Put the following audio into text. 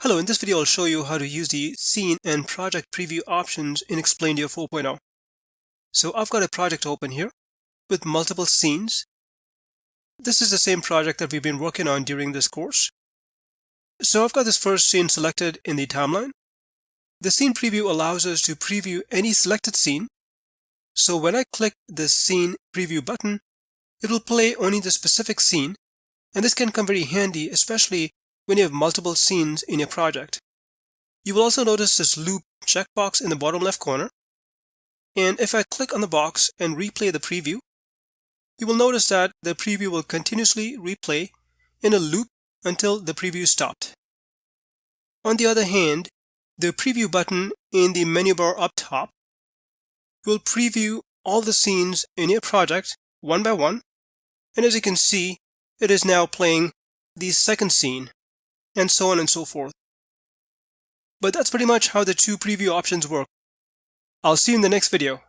Hello, in this video I'll show you how to use the Scene and Project Preview options in Explaindio 4.0. So I've got a project open here with multiple scenes. This is the same project that we've been working on during this course. So I've got this first scene selected in the timeline. The Scene Preview allows us to preview any selected scene. So when I click the Scene Preview button, it will play only the specific scene, and this can come very handy, especially when you have multiple scenes in your project. You will also notice this loop checkbox in the bottom left corner. And if I click on the box and replay the preview, you will notice that the preview will continuously replay in a loop until the preview stopped. On the other hand, the preview button in the menu bar up top will preview all the scenes in your project one by one. And as you can see, it is now playing the second scene, and so on and so forth. But that's pretty much how the two preview options work. I'll see you in the next video.